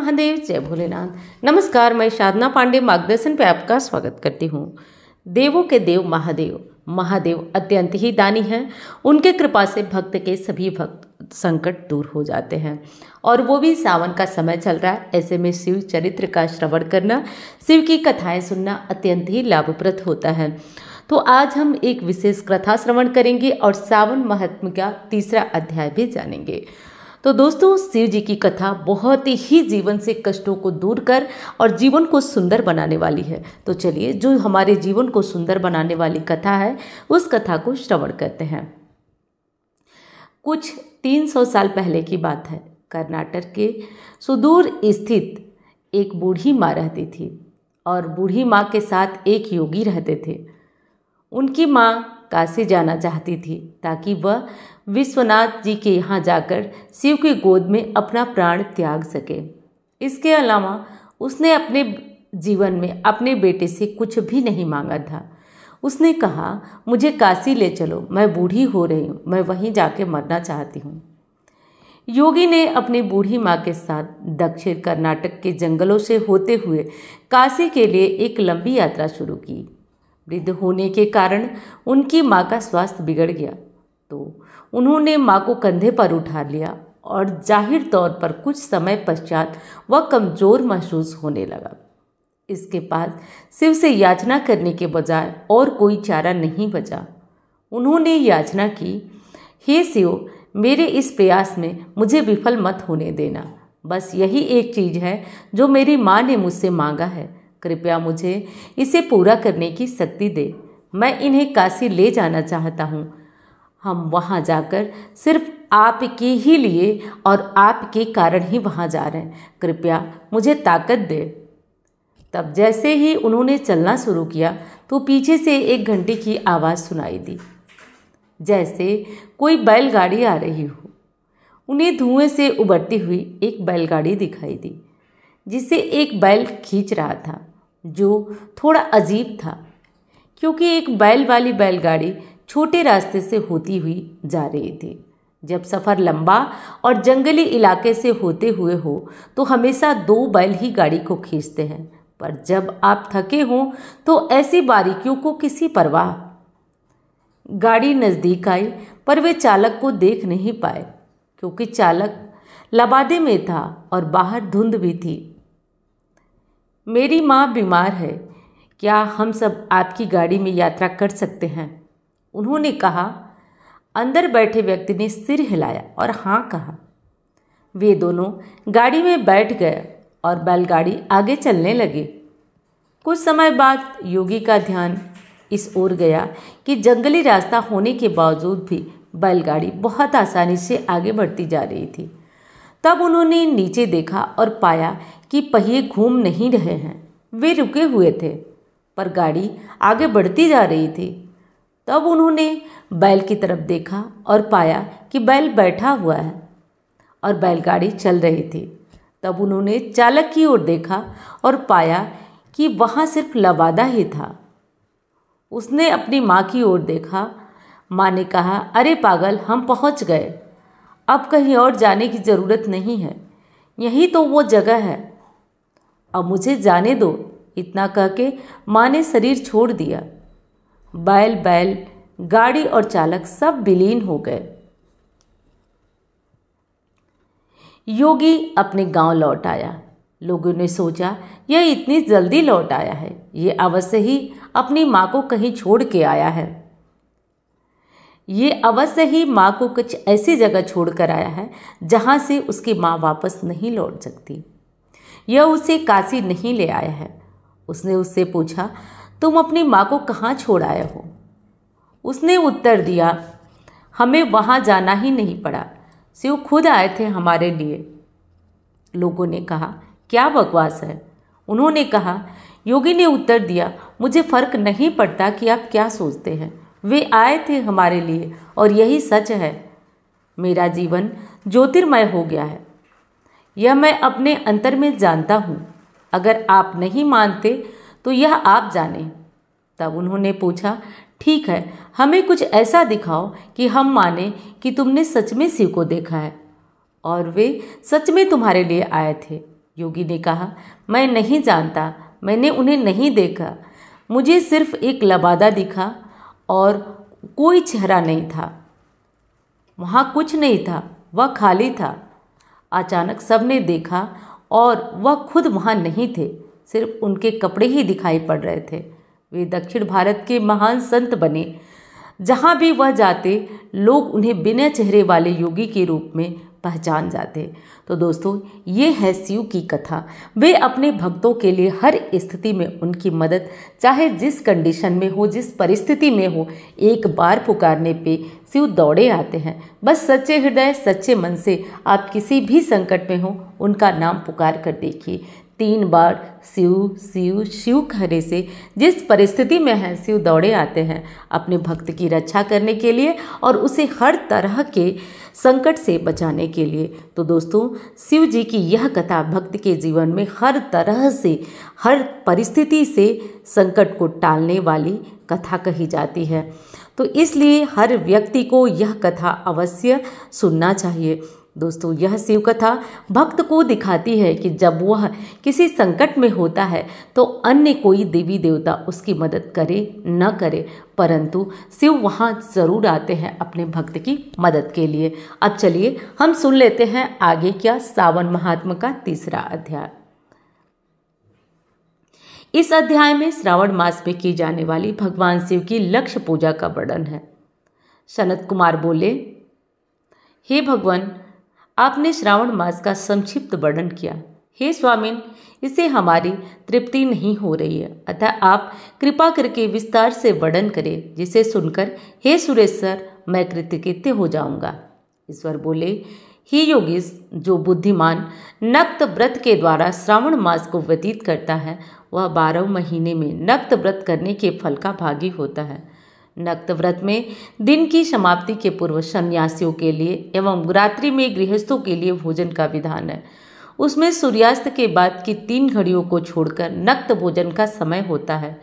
महादेव, जय भोलेनाथ। नमस्कार, मैं साधना पांडे मार्गदर्शन पे आपका स्वागत करती हूँ। देवों के देव महादेव, महादेव अत्यंत ही दानी हैं। उनके कृपा से भक्त के सभी भक्त संकट दूर हो जाते हैं, और वो भी सावन का समय चल रहा है। ऐसे में शिव चरित्र का श्रवण करना, शिव की कथाएं सुनना अत्यंत ही लाभप्रद होता है। तो आज हम एक विशेष कथा श्रवण करेंगे और सावन महात्म्य का तीसरा अध्याय भी जानेंगे। तो दोस्तों, शिव जी की कथा बहुत ही जीवन से कष्टों को दूर कर और जीवन को सुंदर बनाने वाली है। तो चलिए, जो हमारे जीवन को सुंदर बनाने वाली कथा है, उस कथा को श्रवण करते हैं। कुछ 300 साल पहले की बात है। कर्नाटक के सुदूर स्थित एक बूढ़ी माँ रहती थी, और बूढ़ी माँ के साथ एक योगी रहते थे। उनकी माँ काशी जाना चाहती थी ताकि वह विश्वनाथ जी के यहाँ जाकर शिव की गोद में अपना प्राण त्याग सके। इसके अलावा उसने अपने जीवन में अपने बेटे से कुछ भी नहीं मांगा था। उसने कहा, मुझे काशी ले चलो, मैं बूढ़ी हो रही हूँ, मैं वहीं जाके मरना चाहती हूँ। योगी ने अपनी बूढ़ी माँ के साथ दक्षिण कर्नाटक के जंगलों से होते हुए काशी के लिए एक लंबी यात्रा शुरू की। वृद्ध होने के कारण उनकी माँ का स्वास्थ्य बिगड़ गया, तो उन्होंने माँ को कंधे पर उठा लिया, और जाहिर तौर पर कुछ समय पश्चात वह कमज़ोर महसूस होने लगा। इसके पास शिव से याचना करने के बजाय और कोई चारा नहीं बचा। उन्होंने याचना की, हे शिव, मेरे इस प्रयास में मुझे विफल मत होने देना। बस यही एक चीज़ है जो मेरी माँ ने मुझसे मांगा है। कृपया मुझे इसे पूरा करने की शक्ति दे। मैं इन्हें काशी ले जाना चाहता हूँ। हम वहाँ जाकर सिर्फ आपके ही लिए और आपके कारण ही वहाँ जा रहे हैं। कृपया मुझे ताकत दे। तब जैसे ही उन्होंने चलना शुरू किया तो पीछे से एक घंटे की आवाज़ सुनाई दी, जैसे कोई बैलगाड़ी आ रही हो। उन्हें धुएं से उबरती हुई एक बैलगाड़ी दिखाई दी, जिसे एक बैल खींच रहा था, जो थोड़ा अजीब था, क्योंकि एक बैल वाली बैलगाड़ी छोटे रास्ते से होती हुई जा रही थी। जब सफ़र लंबा और जंगली इलाके से होते हुए हो तो हमेशा 2 बैल ही गाड़ी को खींचते हैं, पर जब आप थके हों तो ऐसी बारीकियों को किसी परवाह। गाड़ी नज़दीक आई, पर वे चालक को देख नहीं पाए, क्योंकि चालक लबादे में था और बाहर धुंध भी थी। मेरी माँ बीमार है, क्या हम सब आपकी गाड़ी में यात्रा कर सकते हैं? उन्होंने कहा। अंदर बैठे व्यक्ति ने सिर हिलाया और हाँ कहा। वे दोनों गाड़ी में बैठ गए और बैलगाड़ी आगे चलने लगी। कुछ समय बाद योगी का ध्यान इस ओर गया कि जंगली रास्ता होने के बावजूद भी बैलगाड़ी बहुत आसानी से आगे बढ़ती जा रही थी। तब उन्होंने नीचे देखा और पाया कि पहिए घूम नहीं रहे हैं। वे रुके हुए थे, पर गाड़ी आगे बढ़ती जा रही थी। तब उन्होंने बैल की तरफ देखा और पाया कि बैल बैठा हुआ है और बैलगाड़ी चल रही थी। तब उन्होंने चालक की ओर देखा और पाया कि वहाँ सिर्फ लबादा ही था। उसने अपनी माँ की ओर देखा। माँ ने कहा, अरे पागल, हम पहुँच गए, अब कहीं और जाने की ज़रूरत नहीं है, यही तो वो जगह है, अब मुझे जाने दो। इतना कह के माँ ने शरीर छोड़ दिया। बैल, गाड़ी और चालक सब विलीन हो गए। योगी अपने गांव लौट आया। लोगों ने सोचा, यह इतनी जल्दी लौट आया है, ये अवश्य ही अपनी माँ को कहीं छोड़ के आया है। ये अवश्य ही माँ को कुछ ऐसी जगह छोड़कर आया है जहाँ से उसकी माँ वापस नहीं लौट सकती। यह उसे काशी नहीं ले आया है। उसने उससे पूछा, तुम अपनी माँ को कहाँ छोड़ आए हो? उसने उत्तर दिया, हमें वहाँ जाना ही नहीं पड़ा, शिव खुद आए थे हमारे लिए। लोगों ने कहा, क्या बकवास है? उन्होंने कहा। योगी ने उत्तर दिया, मुझे फ़र्क नहीं पड़ता कि आप क्या सोचते हैं, वे आए थे हमारे लिए और यही सच है। मेरा जीवन ज्योतिर्मय हो गया है, यह मैं अपने अंतर में जानता हूँ। अगर आप नहीं मानते तो यह आप जानें। तब उन्होंने पूछा, ठीक है, हमें कुछ ऐसा दिखाओ कि हम माने कि तुमने सच में शिव को देखा है और वे सच में तुम्हारे लिए आए थे। योगी ने कहा, मैं नहीं जानता, मैंने उन्हें नहीं देखा, मुझे सिर्फ एक लबादा दिखा और कोई चेहरा नहीं था। वहाँ कुछ नहीं था, वह खाली था। अचानक सबने देखा और वह खुद वहाँ नहीं थे, सिर्फ उनके कपड़े ही दिखाई पड़ रहे थे। वे दक्षिण भारत के महान संत बने। जहाँ भी वह जाते लोग उन्हें बिना चेहरे वाले योगी के रूप में पहचान जाते। तो दोस्तों, ये है शिव की कथा। वे अपने भक्तों के लिए हर स्थिति में उनकी मदद, चाहे जिस कंडीशन में हो, जिस परिस्थिति में हो, एक बार पुकारने पे शिव दौड़े आते हैं। बस सच्चे हृदय, सच्चे मन से आप किसी भी संकट में हो, उनका नाम पुकार कर देखिए। 3 बार शिव शिव शिव कहने से जिस परिस्थिति में है, शिव दौड़े आते हैं अपने भक्त की रक्षा करने के लिए और उसे हर तरह के संकट से बचाने के लिए। तो दोस्तों, शिव जी की यह कथा भक्त के जीवन में हर तरह से, हर परिस्थिति से संकट को टालने वाली कथा कही जाती है। तो इसलिए हर व्यक्ति को यह कथा अवश्य सुनना चाहिए। दोस्तों, यह शिव कथा भक्त को दिखाती है कि जब वह किसी संकट में होता है तो अन्य कोई देवी देवता उसकी मदद करे न करे, परंतु शिव वहाँ जरूर आते हैं अपने भक्त की मदद के लिए। अब चलिए हम सुन लेते हैं आगे क्या सावन महात्म का 3रा अध्याय। इस अध्याय में श्रावण मास में की जाने वाली भगवान शिव की लक्ष्य पूजा का वर्णन है। सनत कुमार बोले, हे भगवान, आपने श्रावण मास का संक्षिप्त वर्णन किया। हे स्वामिन, इससे हमारी तृप्ति नहीं हो रही है, अतः आप कृपा करके विस्तार से वर्णन करें, जिसे सुनकर हे सुरेश्वर मैं कृतकृत्य हो जाऊंगा। ईश्वर बोले, हे योगीश, जो बुद्धिमान नक्त व्रत के द्वारा श्रावण मास को व्यतीत करता है वह 12 महीने में नक्त व्रत करने के फल का भागी होता है। नक्त व्रत में दिन की समाप्ति के पूर्व सन्यासियों के लिए एवं रात्रि में गृहस्थों के लिए भोजन का विधान है। उसमें सूर्यास्त के बाद की 3 घड़ियों को छोड़कर नक्त भोजन का समय होता है।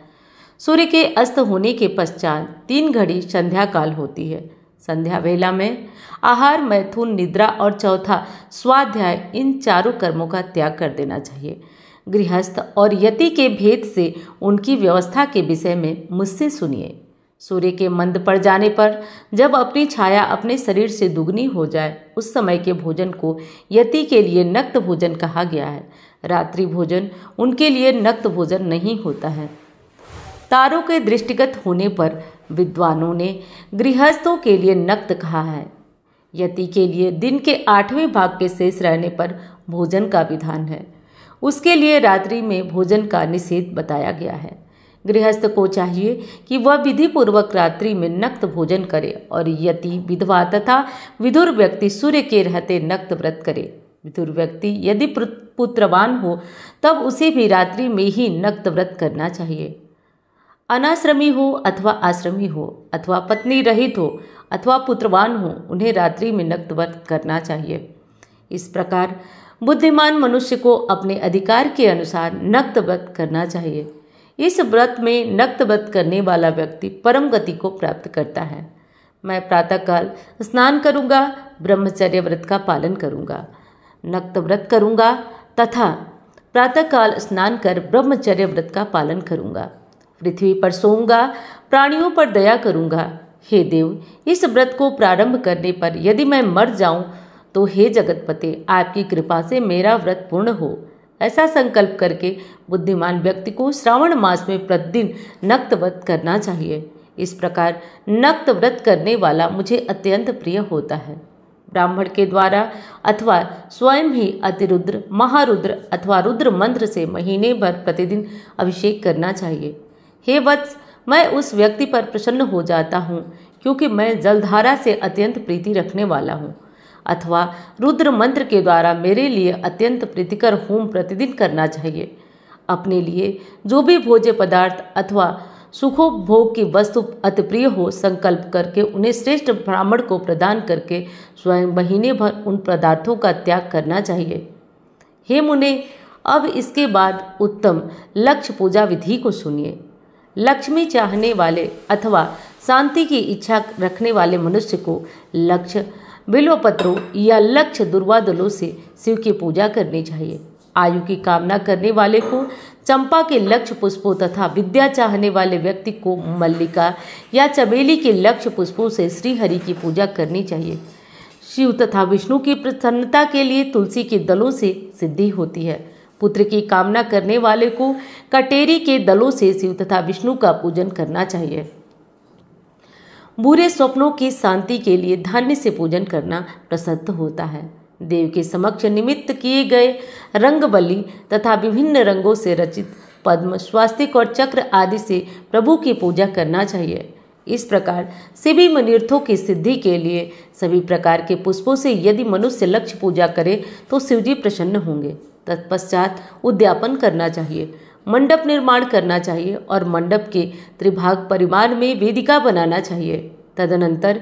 सूर्य के अस्त होने के पश्चात 3 घड़ी संध्या काल होती है। संध्या वेला में आहार, मैथुन, निद्रा और चौथा स्वाध्याय, इन चारों कर्मों का त्याग कर देना चाहिए। गृहस्थ और यति के भेद से उनकी व्यवस्था के विषय में मुझसे सुनिए। सूर्य के मंद पड़ जाने पर जब अपनी छाया अपने शरीर से दुगनी हो जाए, उस समय के भोजन को यति के लिए नक्त भोजन कहा गया है। रात्रि भोजन उनके लिए नक्त भोजन नहीं होता है। तारों के दृष्टिगत होने पर विद्वानों ने गृहस्थों के लिए नक्त कहा है। यति के लिए दिन के 8वें भाग के शेष रहने पर भोजन का विधान है। उसके लिए रात्रि में भोजन का निषेध बताया गया है। गृहस्थ को चाहिए कि वह विधि पूर्वक रात्रि में नक्त भोजन करे और यति, विधवा तथा विधुर व्यक्ति सूर्य के रहते नक्त व्रत करे। विधुर व्यक्ति यदि पुत्रवान हो तब उसे भी रात्रि में ही नक्त व्रत करना चाहिए। अनाश्रमी हो अथवा आश्रमी हो अथवा पत्नी रहित हो अथवा पुत्रवान हो, उन्हें रात्रि में नक्त व्रत करना चाहिए। इस प्रकार बुद्धिमान मनुष्य को अपने अधिकार के अनुसार नक्त व्रत करना चाहिए। इस व्रत में नक्त व्रत करने वाला व्यक्ति परम गति को प्राप्त करता है। मैं प्रातःकाल स्नान करूँगा, ब्रह्मचर्य व्रत का पालन करूँगा, नक्त व्रत करूँगा तथा प्रातःकाल स्नान कर ब्रह्मचर्य व्रत का पालन करूँगा। पृथ्वी पर सोऊंगा, प्राणियों पर दया करूँगा। हे देव, इस व्रत को प्रारंभ करने पर यदि मैं मर जाऊं तो हे जगतपते, आपकी कृपा से मेरा व्रत पूर्ण हो। ऐसा संकल्प करके बुद्धिमान व्यक्ति को श्रावण मास में प्रतिदिन नक्त व्रत करना चाहिए। इस प्रकार नक्त व्रत करने वाला मुझे अत्यंत प्रिय होता है। ब्राह्मण के द्वारा अथवा स्वयं ही अतिरुद्र, महारुद्र अथवा रुद्र मंत्र से महीने भर प्रतिदिन अभिषेक करना चाहिए। हे वत्स, मैं उस व्यक्ति पर प्रसन्न हो जाता हूँ क्योंकि मैं जलधारा से अत्यंत प्रीति रखने वाला हूँ। अथवा रुद्र मंत्र के द्वारा मेरे लिए अत्यंत प्रीतिकर होम प्रतिदिन करना चाहिए। अपने लिए जो भी भोज्य पदार्थ अथवा सुखोपभोग की वस्तु अति प्रिय हो, संकल्प करके उन्हें श्रेष्ठ ब्राह्मण को प्रदान करके स्वयं महीने भर उन पदार्थों का त्याग करना चाहिए। हे मुने, अब इसके बाद उत्तम लक्ष्य पूजा विधि को सुनिए। लक्ष्मी चाहने वाले अथवा शांति की इच्छा रखने वाले मनुष्य को लक्ष्य बिल्वपत्रों या लक्ष्य दुर्वादलों से शिव की पूजा करनी चाहिए। आयु की कामना करने वाले को चंपा के लक्ष्य पुष्पों तथा विद्या चाहने वाले व्यक्ति को मल्लिका या चमेली के लक्ष्य पुष्पों से श्रीहरि की पूजा करनी चाहिए। शिव तथा विष्णु की प्रसन्नता के लिए तुलसी के दलों से सिद्धि होती है। पुत्र की कामना करने वाले को कटेरी के दलों से शिव तथा विष्णु का पूजन करना चाहिए। बुरे स्वप्नों की शांति के लिए धान्य से पूजन करना प्रसिद्ध होता है। देव के समक्ष निमित्त किए गए रंगवल्ली तथा विभिन्न रंगों से रचित पद्म, स्वास्तिक और चक्र आदि से प्रभु की पूजा करना चाहिए। इस प्रकार सभी मनोरथों की सिद्धि के लिए सभी प्रकार के पुष्पों से यदि मनुष्य लक्ष्य पूजा करे तो शिवजी प्रसन्न होंगे। तत्पश्चात उद्यापन करना चाहिए, मंडप निर्माण करना चाहिए और मंडप के त्रिभाग परिमाण में वेदिका बनाना चाहिए। तदनंतर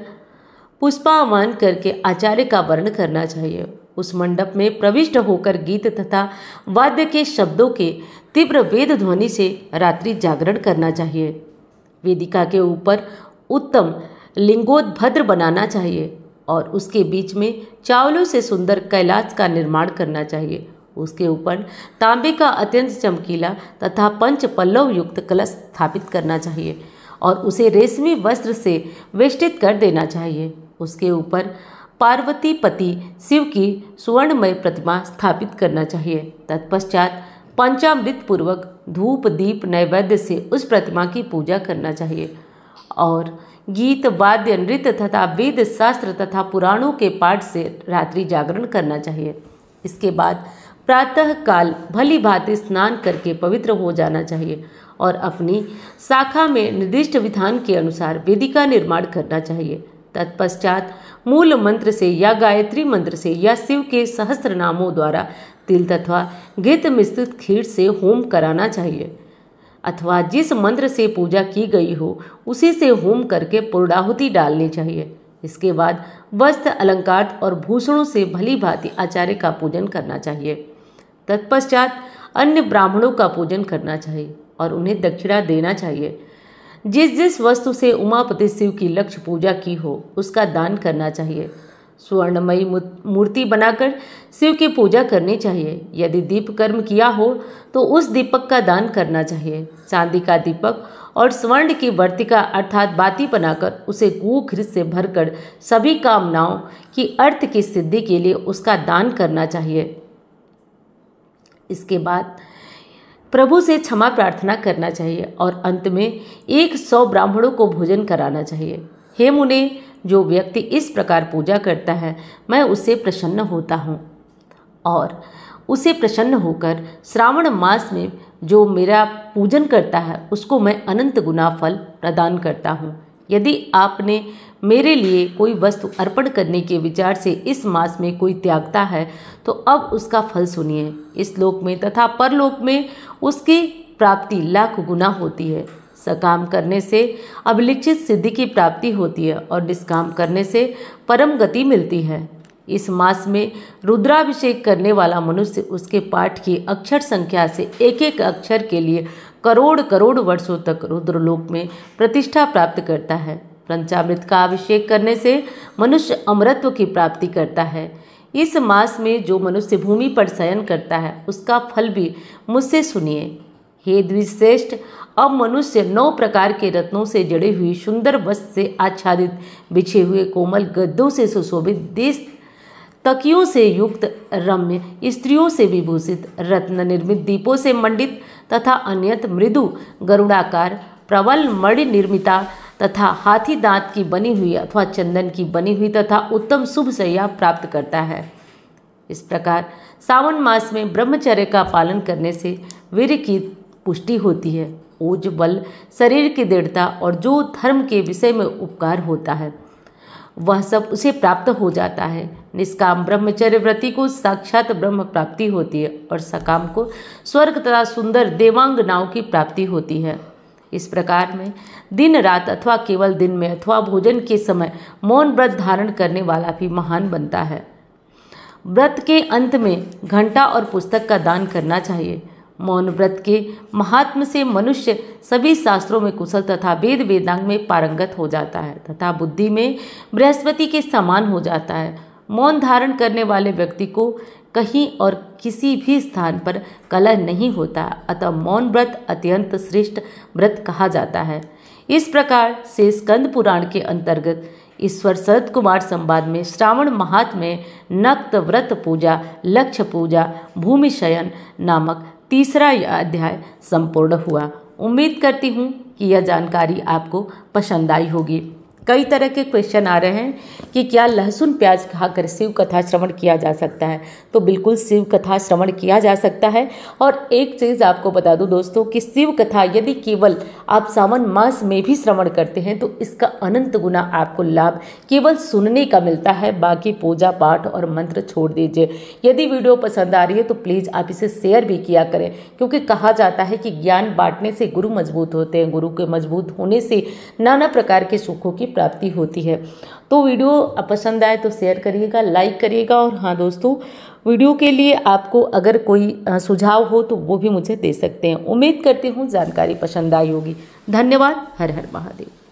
पुष्पावान करके आचार्य का वर्ण करना चाहिए। उस मंडप में प्रविष्ट होकर गीत तथा वाद्य के शब्दों के तीव्र वेद ध्वनि से रात्रि जागरण करना चाहिए। वेदिका के ऊपर उत्तम लिंगोद्भद्र बनाना चाहिए और उसके बीच में चावलों से सुंदर कैलाश का निर्माण करना चाहिए। उसके ऊपर तांबे का अत्यंत चमकीला तथा पंच पल्लव युक्त कलश स्थापित करना चाहिए और उसे रेशमी वस्त्र से वेष्टित कर देना चाहिए। उसके ऊपर पार्वती पति शिव की सुवर्णमय प्रतिमा स्थापित करना चाहिए। तत्पश्चात पंचामृत पूर्वक धूप दीप नैवेद्य से उस प्रतिमा की पूजा करना चाहिए और गीत वाद्य नृत्य तथा वेद शास्त्र तथा पुराणों के पाठ से रात्रि जागरण करना चाहिए। इसके बाद प्रातः काल भली भांति स्नान करके पवित्र हो जाना चाहिए और अपनी शाखा में निर्दिष्ट विधान के अनुसार वेदिका निर्माण करना चाहिए। तत्पश्चात मूल मंत्र से या गायत्री मंत्र से या शिव के सहस्त्र नामों द्वारा तिल तथा घृत मिश्रित खीर से होम कराना चाहिए अथवा जिस मंत्र से पूजा की गई हो उसी से होम करके पूर्णाहुति डालनी चाहिए। इसके बाद वस्त्र अलंकार और भूषणों से भली भांति आचार्य का पूजन करना चाहिए। तत्पश्चात अन्य ब्राह्मणों का पूजन करना चाहिए और उन्हें दक्षिणा देना चाहिए। जिस जिस वस्तु से उमापति शिव की लक्ष्य पूजा की हो उसका दान करना चाहिए। स्वर्णमयी मूर्ति बनाकर शिव की पूजा करनी चाहिए। यदि दीप कर्म किया हो तो उस दीपक का दान करना चाहिए। चांदी का दीपक और स्वर्ण की वर्तिका अर्थात बाती बनाकर उसे घृत से भरकर सभी कामनाओं की अर्थ की सिद्धि के लिए उसका दान करना चाहिए। इसके बाद प्रभु से क्षमा प्रार्थना करना चाहिए और अंत में 100 ब्राह्मणों को भोजन कराना चाहिए। हे मुने, जो व्यक्ति इस प्रकार पूजा करता है मैं उससे प्रसन्न होता हूँ और उसे प्रसन्न होकर श्रावण मास में जो मेरा पूजन करता है उसको मैं अनंत गुना फल प्रदान करता हूँ। यदि आपने मेरे लिए कोई वस्तु अर्पण करने के विचार से इस मास में कोई त्यागता है तो अब उसका फल सुनिए। इस लोक में तथा परलोक में उसकी प्राप्ति लाख गुना होती है। सकाम करने से अभिलिखित सिद्धि की प्राप्ति होती है और निष्काम करने से परम गति मिलती है। इस मास में रुद्राभिषेक करने वाला मनुष्य उसके पाठ की अक्षर संख्या से एक एक अक्षर के लिए करोड़ करोड़ वर्षों तक रुद्रलोक में प्रतिष्ठा प्राप्त करता है। पंचामृत का अभिषेक करने से मनुष्य अमरत्व की प्राप्ति करता है। इस मास में जो मनुष्य भूमि पर शयन करता है उसका फल भी मुझसे सुनिए। हे द्विश्रेष्ठ, अब मनुष्य 9 प्रकार के रत्नों से जड़ी हुई सुंदर वस्त्र से आच्छादित बिछे हुए कोमल गद्दों से सुशोभित देश तकियों से युक्त रम्य स्त्रियों से विभूषित रत्न निर्मित दीपों से मंडित तथा अन्यत मृदु गरुड़ाकार प्रबल मणि निर्मिता तथा हाथी दांत की बनी हुई अथवा चंदन की बनी हुई तथा उत्तम शुभ शैया प्राप्त करता है। इस प्रकार सावन मास में ब्रह्मचर्य का पालन करने से वीर्य की पुष्टि होती है, ओज बल, शरीर की दृढ़ता और जो धर्म के विषय में उपकार होता है वह सब उसे प्राप्त हो जाता है। निष्काम ब्रह्मचर्य व्रती को साक्षात ब्रह्म प्राप्ति होती है और सकाम को स्वर्ग तथा सुंदर देवांगनाओं की प्राप्ति होती है। इस प्रकार में दिन रात अथवा केवल दिन में अथवा भोजन के समय मौन व्रत धारण करने वाला भी महान बनता है। व्रत के अंत में घंटा और पुस्तक का दान करना चाहिए। मौन व्रत के महात्म से मनुष्य सभी शास्त्रों में कुशल तथा वेद वेदांग में पारंगत हो जाता है तथा बुद्धि में बृहस्पति के समान हो जाता है। मौन धारण करने वाले व्यक्ति को कहीं और किसी भी स्थान पर कलह नहीं होता, अतः मौन व्रत अत्यंत श्रेष्ठ व्रत कहा जाता है। इस प्रकार से स्कंद पुराण के अंतर्गत ईश्वर शरद कुमार संवाद में श्रावण माह में नक्त व्रत पूजा, लक्ष्य पूजा, भूमि शयन नामक तीसरा यह अध्याय संपूर्ण हुआ। उम्मीद करती हूँ कि यह जानकारी आपको पसंद आई होगी। कई तरह के क्वेश्चन आ रहे हैं कि क्या लहसुन प्याज खाकर शिव कथा श्रवण किया जा सकता है? तो बिल्कुल शिव कथा श्रवण किया जा सकता है। और एक चीज़ आपको बता दूं दोस्तों कि शिव कथा यदि केवल आप सावन मास में भी श्रवण करते हैं तो इसका अनंत गुना आपको लाभ केवल सुनने का मिलता है। बाकी पूजा पाठ और मंत्र छोड़ दीजिए। यदि वीडियो पसंद आ रही है तो प्लीज़ आप इसे शेयर भी किया करें, क्योंकि कहा जाता है कि ज्ञान बांटने से गुरु मजबूत होते हैं, गुरु के मजबूत होने से नाना प्रकार के सुखों की प्राप्ति होती है। तो वीडियो पसंद आए तो शेयर करिएगा, लाइक करिएगा। और हाँ दोस्तों, वीडियो के लिए आपको अगर कोई सुझाव हो तो वो भी मुझे दे सकते हैं। उम्मीद करती हूँ जानकारी पसंद आई होगी। धन्यवाद। हर हर महादेव।